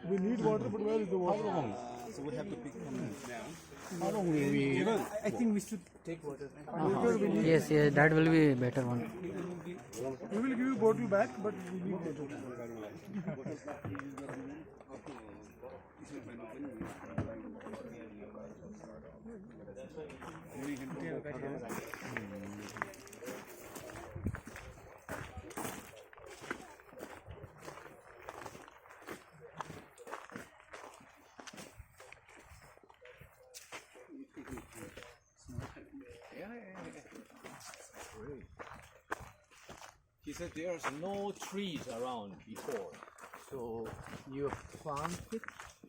We need water, but where is the water? So we have to pick from down. How long will we? I think we should take water. Yes, that will be better one. We will give you bottle back, but we need water. He said there's no trees around before, so you planted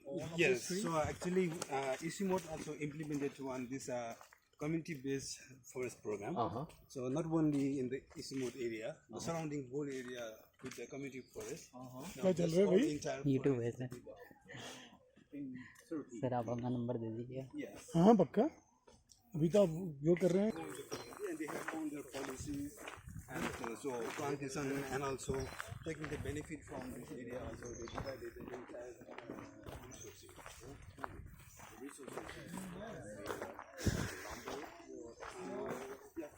all of Yes, these trees? so actually ICIMOD also implemented one this community-based forest program. So not only in the ICIMOD area, the surrounding whole area with the community forest. क्या चल रहा है भाई? YouTube है sir. Sir आप अपना number दे दीजिए. Yes. हाँ पक्का. अभी तो आप जो कर रहे हैं. And they have own their policies and so plantation and also taking the benefit from this area. Also they divided the entire resources.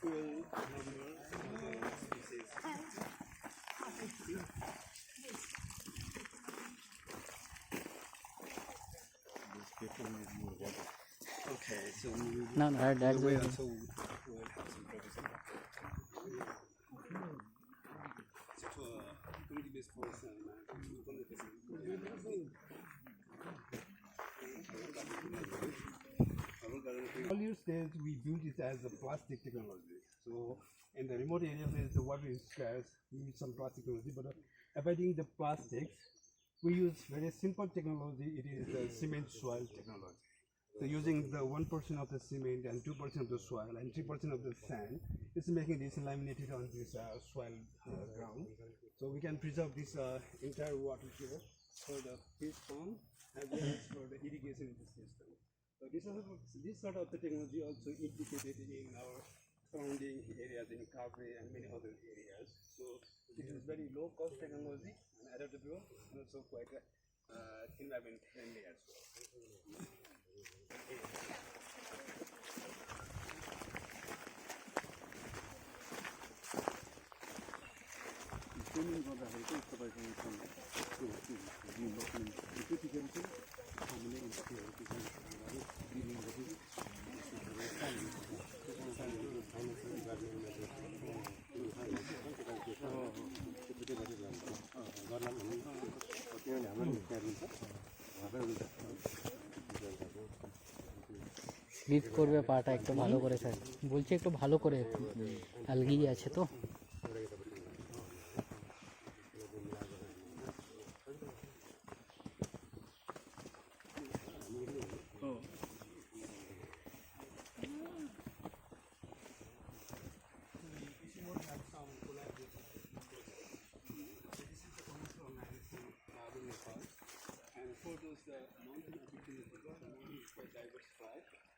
Fuel, lumber, species. Okay, so No, that's we it. also will have some provision. So community-based forest and earlier stage we built it as a plastic technology. So in the remote areas the water is scarce, we use some plastic technology, but avoiding the plastics, we use very simple technology. It is the cement soil technology. So using the 1% of the cement and 2% of the soil and 3% of the sand, it's making this laminated on this soil ground. So we can preserve this entire water here for the fish pond as well as for the irrigation in the system. So this sort of the technology also implicated in our surrounding areas in Kavre and many other areas. So it is very low cost technology and adaptable and also quite environment friendly as well. Slip করবে পাটা একটু ভালো করে sir বলছি একটু ভালো করে আলগিয়ে আছে তো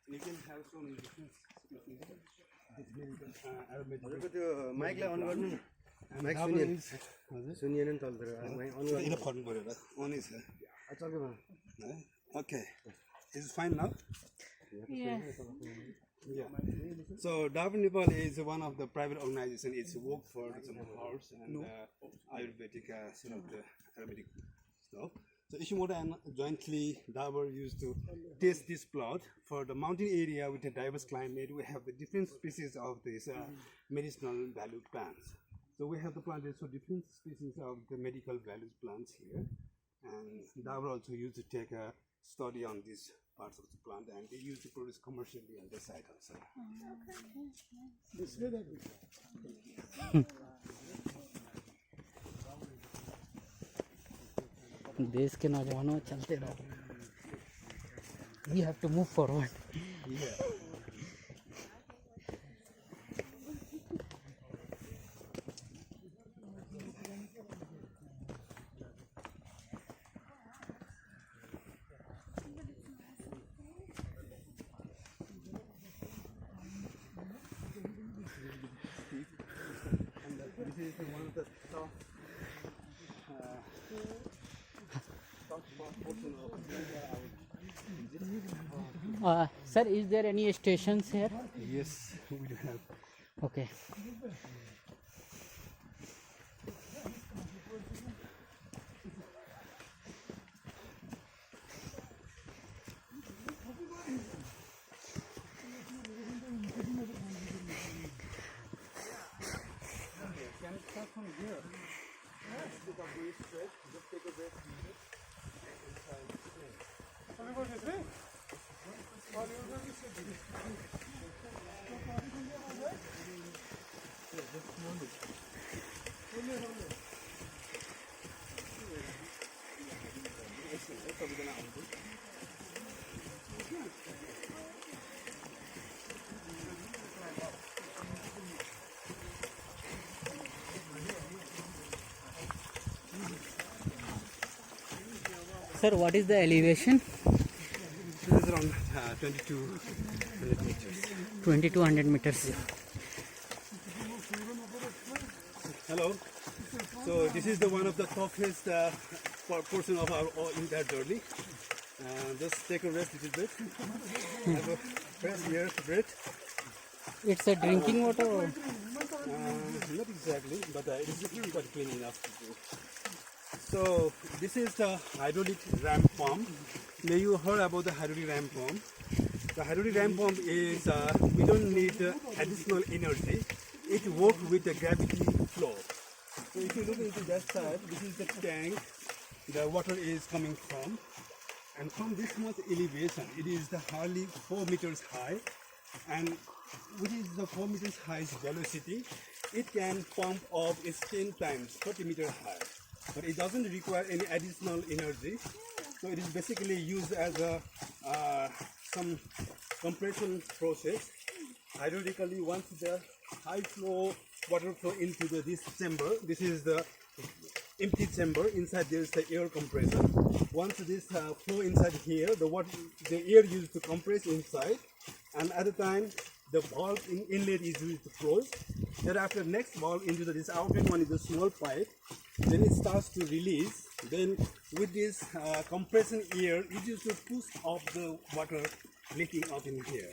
You can have so many different species. माइकलाई अन गर्नु न माइक सुनिएन नि तल अन गर्नु फर्नु पर्यो र अनै छ चल्यो okay is fine now Yeah. So Darwin Nepal is one of the private organization. It's work for some herbs and Ayurvedic sort of the Ayurvedic stuff. So ICIMOD and jointly Dabur used to test this plot for the mountain area with a diverse climate. We have the different species of these medicinal valued plants. So we have the planted so different species of the medical valued plants here, and Dabur also used to take a study on these parts of the plant, and they used to produce commercially on this side also. This way that we. देश के नौजवानों चलते रहो we have to move forward Yeah. This is one of the top Sir, is there any stations here? Yes, we do have. Okay. Sir, what is the elevation? This is around 2200 meters. 2200 meters. Hello. So this is the one of the toughest portion of our entire journey. Just take a rest a little bit. Have a fresh air to breathe. It's a drinking water or? Not exactly, but it is quite clean enough to do. So this is the hydraulic ram pump. Now you heard about the hydraulic ram pump. The hydraulic ram pump is, we don't need additional energy. It works with the gravity flow. So if you look into that side, this is the tank the water is coming from. And from this much elevation, it is the hardly 4 meters high. And which is the 4 meters high velocity, it can pump up its 10 times 30 meters high. But it doesn't require any additional energy. So it is basically used as a some compression process. Hydraulically, once the high flow water flow into this chamber, this is the empty chamber. Inside there is the air compressor. Once this flow inside here, the air used to compress inside, and at the time the valve inlet is used to close. Thereafter, next valve into this outlet one is a small pipe. Then it starts to release. Then with this compression air, it used to push up the water leaking up in here.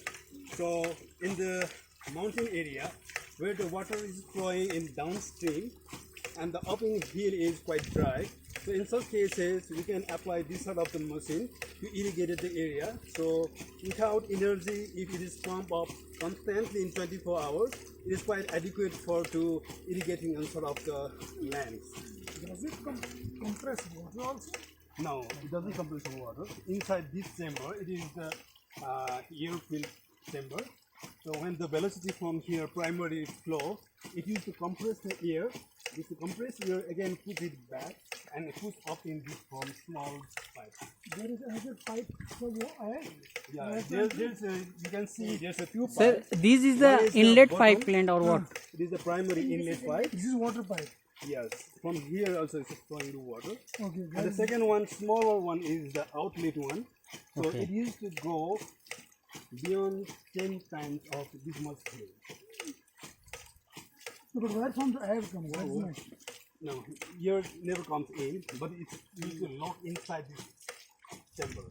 So in the mountain area where the water is flowing in downstream and the uphill is quite dry, so in such cases we can apply this sort of the machine to irrigate the area. So without energy, if it is pumped up constantly in 24 hours, it is quite adequate for to irrigating on sort of the lands. Does it compress water also? No, it doesn't compress the water. Inside this chamber, it is the air-filled chamber. So when the velocity from here primary flow, it used to compress the air. If the compressed air again put it back and push up in this from small pipe. There is another pipe for air. Yeah, there's a, you can see there's a few Sir, pipes. this is One the is the inlet bottom. pipeline or what? It is the primary inlet pipe. This is water pipe. Yes, from here also it's flowing the water. Okay. And the second one, smaller one, is the outlet one. So Okay. it used to go beyond 10 times of this much flow. No, but where from the air comes? Where is the next? No, air never comes in, but it's used to lock inside this chamber.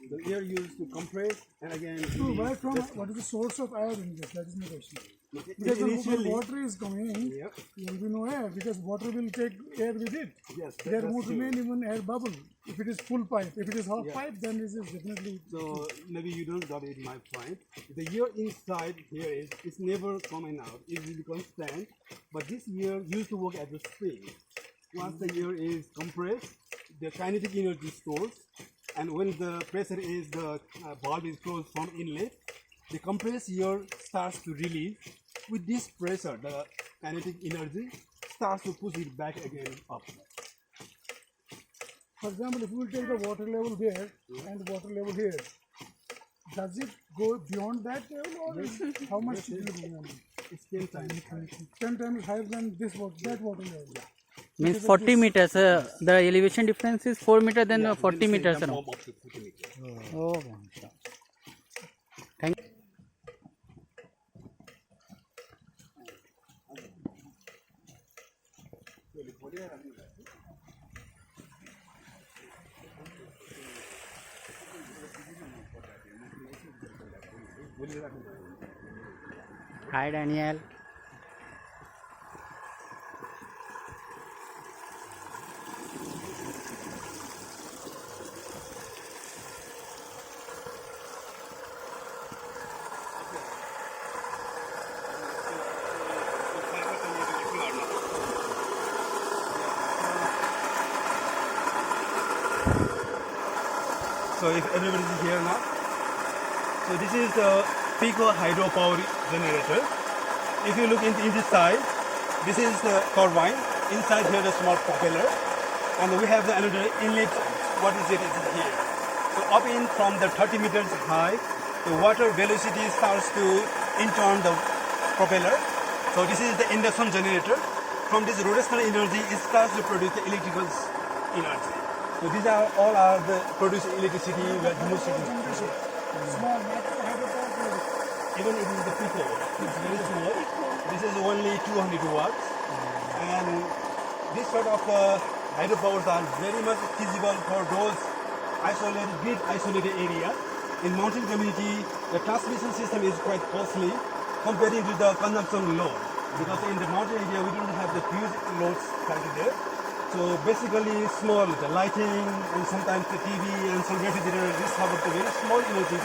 The air used to compress and again So release. where from? That's- What is the source of air in this? That is my question. It- Because when initially, water is coming in, yeah, there will be no air because water will take air with it. yes, There that's won't true. remain even air bubble. If it is full pipe, if it is half Yeah. pipe, then this is definitely. So maybe you don't got it my point. The air inside here is it's never coming out. It will be constant. But this air used to work as a spring. Once the air is compressed, the kinetic energy stores, and when the pressure is the valve is closed from inlet, the compressed air starts to release. With this pressure, the kinetic energy starts to push it back again up. For example, if you will take the water level here and the water level here, does it go beyond that level or how much it will go beyond? It's 10 times higher. 10 times higher than this water, that water level. Means 40 meters. The elevation difference is 4 meters than 40 Then meters. they can around. pump up to 40 meters. Okay. Thank you. Hi Daniel. So if everybody is here now, so this is the Pico Hydropower Generator. If you look in this side, this is the turbine. Inside here the small propeller, and we have the another inlet. What is it? It's here. So up in from the 30 meters high, the water velocity starts to intern the propeller. So this is the induction generator. From this rotational energy, it starts to produce the electrical energy. So these are all are the produce electricity, Small micro hydropower. even it is the Pico, it's very small. This is only 200 watts, and this sort of hydropowers are very much feasible for those isolated, grid isolated areas. In mountain community, the transmission system is quite costly comparing to the consumption load, because in the mountain area we don't have the huge loads currently there. So basically small, the lighting and sometimes the TV and some refrigerator, this have a very small energy.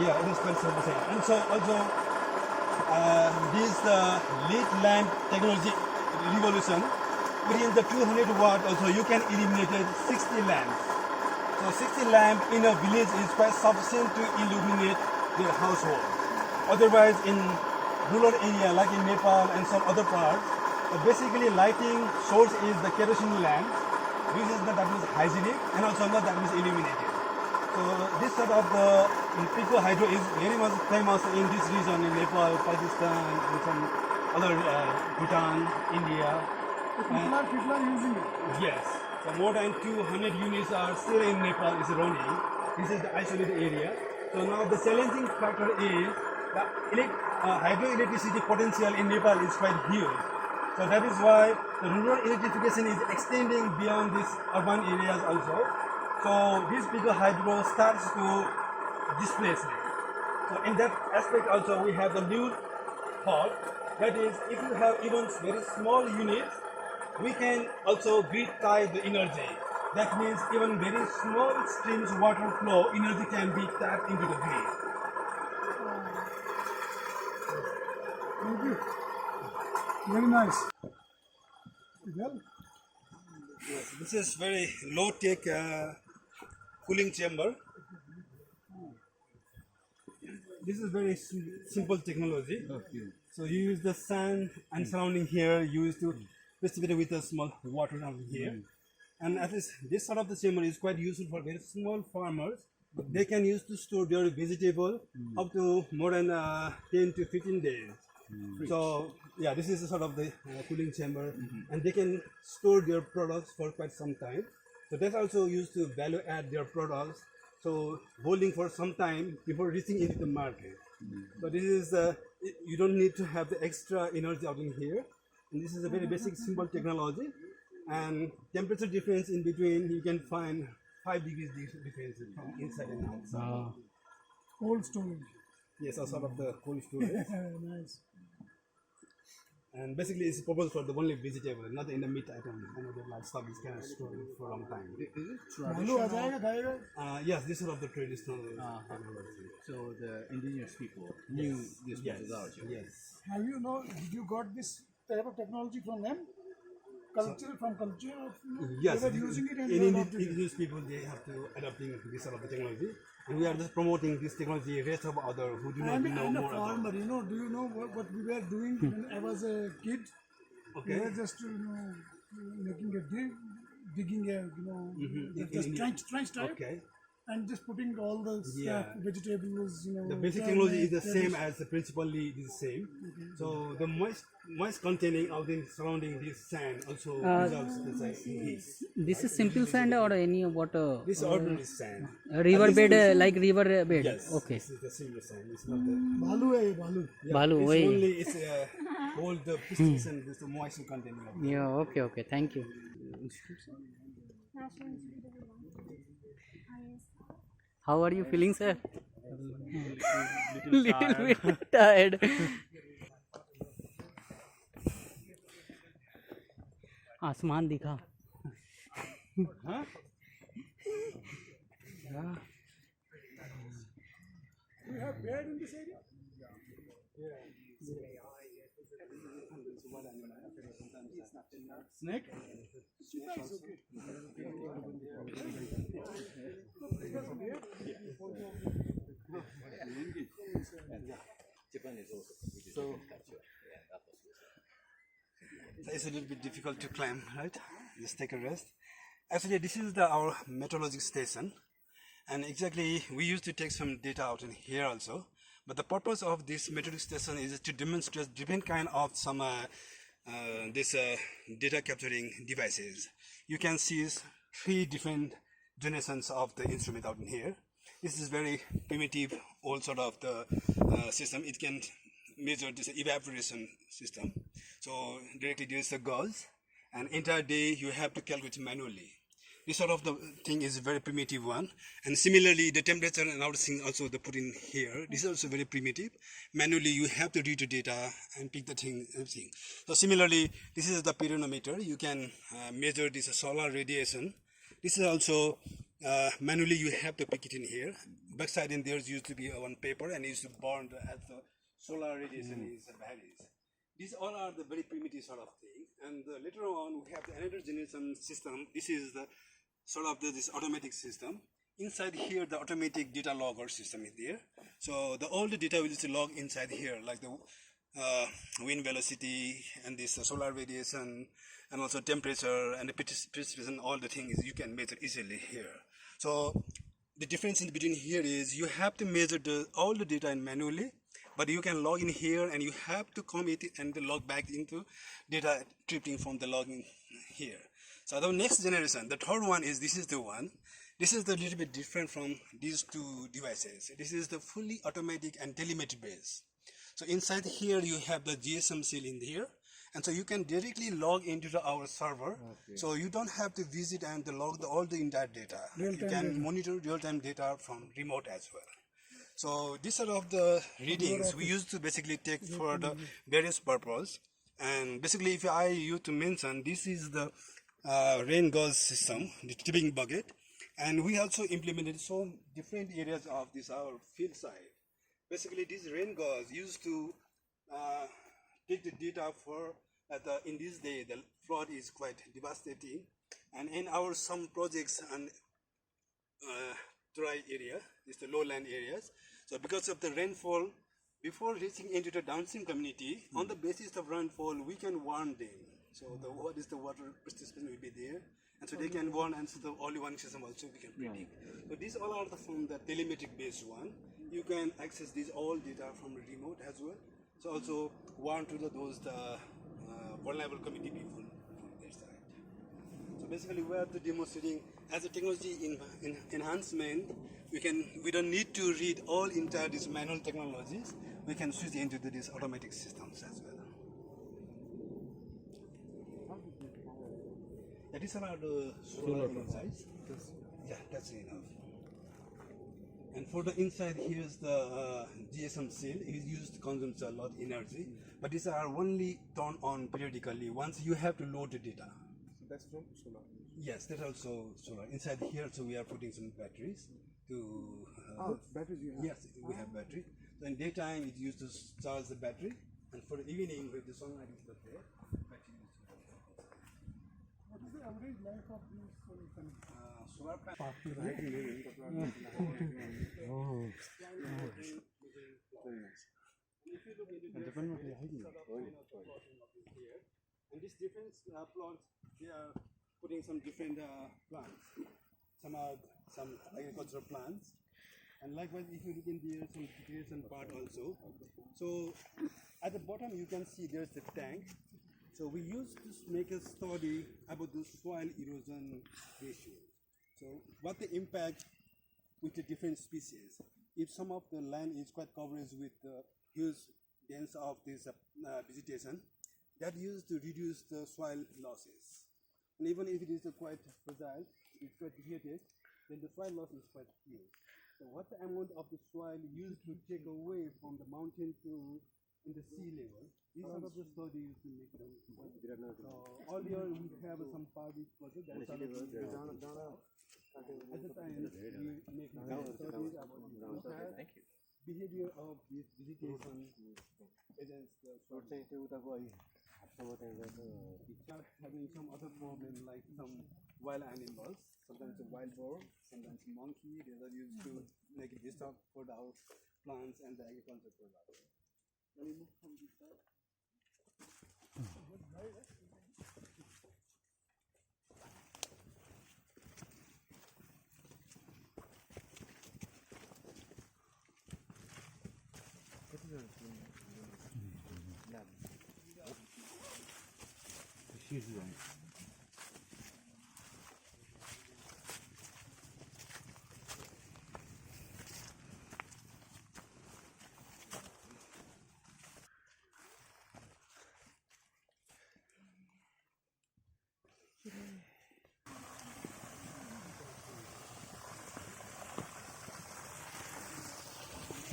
Yeah, it is quite simple. And so also this lead lamp technology revolution, within the 200 watt also you can eliminate 60 lamps. So 60 lamp in a village is quite sufficient to illuminate their household. Otherwise in rural area like in Nepal and some other parts, basically lighting source is the kerosene lamp, which is not that much hygienic and also not that much illuminated. So this sort of the Pico Hydro is very much famous in this region in Nepal, Pakistan and some other Bhutan, India. People are using it. Yes, so more than 200 units are still in Nepal is running. This is the isolated area. So now the challenging factor is the hydroelectricity potential in Nepal is quite huge. So that is why the rural electrification is extending beyond these urban areas also. So this Pico Hydro starts to displace it. So in that aspect also we have the new thought, that is if you have even very small units, we can also grid tie the energy. That means even very small streams water flow energy can be tapped into the grid. Thank you. Very nice. Well, Yes, this is very low-tech cooling chamber. This is very simple technology. So you use the sun and surrounding here, you use to precipitate with a small water down here. And at least this sort of the chamber is quite useful for very small farmers. They can use to store their vegetable up to more than 10 to 15 days. So yeah, this is a sort of the cooling chamber, and they can store their products for quite some time. So that's also used to value add their products. So holding for some time before reaching into the market. So this is you don't need to have the extra energy out in here. And this is a very basic simple technology. And temperature difference in between you can find 5 degrees difference from inside and outside. cold storage. Yes, a sort of the cold storage. Nice. And basically it's purpose for the only vegetable, not in the meat item. I know that livestock is kind of stored for a long time. Is it Malu, aa traditional? jayega, khayega? Yes, this sort of the traditional technology. So the indigenous people knew this methodology. Yes. Have you know? Did you got this type of technology from them? Culture from culture. Yes. They were using it and in they adopted it. indigenous people, they have to adopting this sort of the technology. And we are just promoting this technology, rest of other who do not I'm know a more about farmer, you know. Do you know what we were doing when I was a kid? We Okay. were just, making a digging a, just trench type, Okay. and just putting all the Yeah. vegetables, The basic technology is the same as the principally is the same. So the moist containing out in surrounding this sand also results the heat. This is simple sand or any water? This ordinary sand. River bed, like river bed. Yes. Okay. This is the simple sand. It's not the. balu hai, balu. Balu, It's wait. only hold the pistons and this the moisture containing of it. Yeah. Okay. Okay. Thank you. How are you feeling, sir? little bit tired. आसमान दिखा. Do you have bear in this area? Snake? Cheetah is okay. Japan is also completely So- different culture. Yeah, that was It's a little bit difficult to climb, right? Just take a rest. Actually, this is our meteorological station, and exactly we used to take some data out in here also. But the purpose of this meteorological station is to demonstrate different kind of some data capturing devices. You can see 3 different generations of the instrument out in here. This is very primitive, old sort of the system. It can measure this evaporation system. So directly there is the gauze, and entire day you have to calculate manually. This sort of the thing is a very primitive one, and similarly the temperature and other things also they put in here. This is also very primitive. Manually you have to read the data and pick the thing, everything. So similarly, this is the pyranometer. You can measure this solar radiation. This is also manually you have to pick it in here. Backside in there used to be one paper, and it used to burn as the solar radiation is varies. These all are the very primitive sort of thing, and later on we have the another generation system. This is the sort of this automatic system. Inside here the automatic data logger system is there. So all the data will just log inside here, like the wind velocity and this solar radiation, and also temperature and the precipitation. All the things you can measure easily here. So the difference in between here is you have to measure all the data manually, but you can log in here, and you have to commit it and log back into data tripping from the logging here. So the next generation, the third one is this is the one. This is a little bit different from these 2 devices. This is the fully automatic and telemetry based. So inside here you have the GSM cell in here, and so you can directly log into our server. Okay. So you don't have to visit and log all the entire data. You can monitor real-time data from remote as well. So these are of the readings we used to basically take for the various purpose. And basically, if I used to mention, this is the rain gauze system, the tipping bucket, and we also implemented some different areas of this our field side. Basically, this rain gauze used to take the data for in this day the flood is quite devastating, and in our some projects and dry area, is the lowland areas. So because of the rainfall, before reaching into the downstream community, on the basis of rainfall, we can warn them. So what is the water precipitation will be there, and so they can warn, and so the early warning system also we can predict. So these all are from the telemetric based one. You can access these all data from remote as well. So also warn to those vulnerable community people from their side. So basically, we are demonstrating as a technology enhancement. We don't need to read all entire these manual technologies. We can switch into these automatic systems as well. That is around the solar size. Yeah, that's enough. And for the inside, here's the GSM cell. It is used to consume a lot of energy, but these are only turned on periodically once you have to load the data. So that's from solar. Yes, that's also solar. Inside here, so we are putting some batteries to. Batteries you have? Yes, we have battery. So in daytime, it's used to charge the battery, and for the evening, with the sunlight is not there, battery is used. What is the average life of these solar panels? Solar panel. And these different plants, they are putting some different plants. Some are some agricultural plants, and likewise, if you look in there, some irrigation part also. So at the bottom, you can see there's the tank. So we used to make a study about the soil erosion ratio. So what the impact with the different species. If some of the land is quite covered with huge dense of this vegetation, that used to reduce the soil losses. And even if it is quite fragile, it's quite depleted, then the soil loss is quite huge. So what the amount of the soil used to take away from the mountain to in the sea level? These are the studies to make them. Earlier we have some public project that was at the time we make studies about the behavior of this vegetation against the soil. We start having some other problem like some wild animals, sometimes a wild boar, sometimes a monkey. They are used to make it disturb for our plants and the agriculture products. Can we move from this side?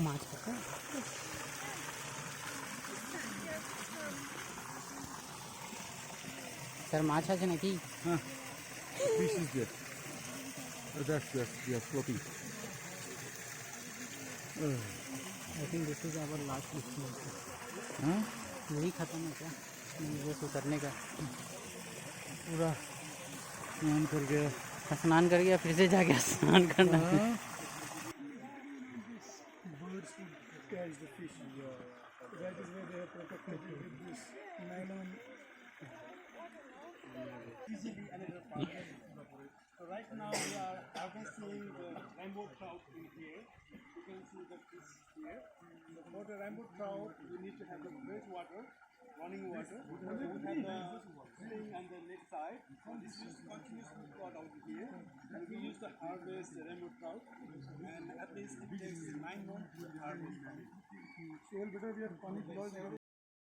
মাছ আছে sir মাছ আছে নাকি Fish is there. That's floating. I think this is our last destination हाँ यही खत्म है क्या बस उतरने का पूरा स्नान कर गया स्नान कर गया फिर से जाके स्नान करना है हाँ Birds would catch the fish. That is why they are protected with this nylon. So right now we are harvesting the rainbow trout in here. You can see the fish here. So for the rainbow trout, we need to have the fresh water, running water. We have the spring on the next side. This is continuously got out here. And we used to harvest the rainbow trout. And at least it takes 9 months to harvest. Sale better we are funny because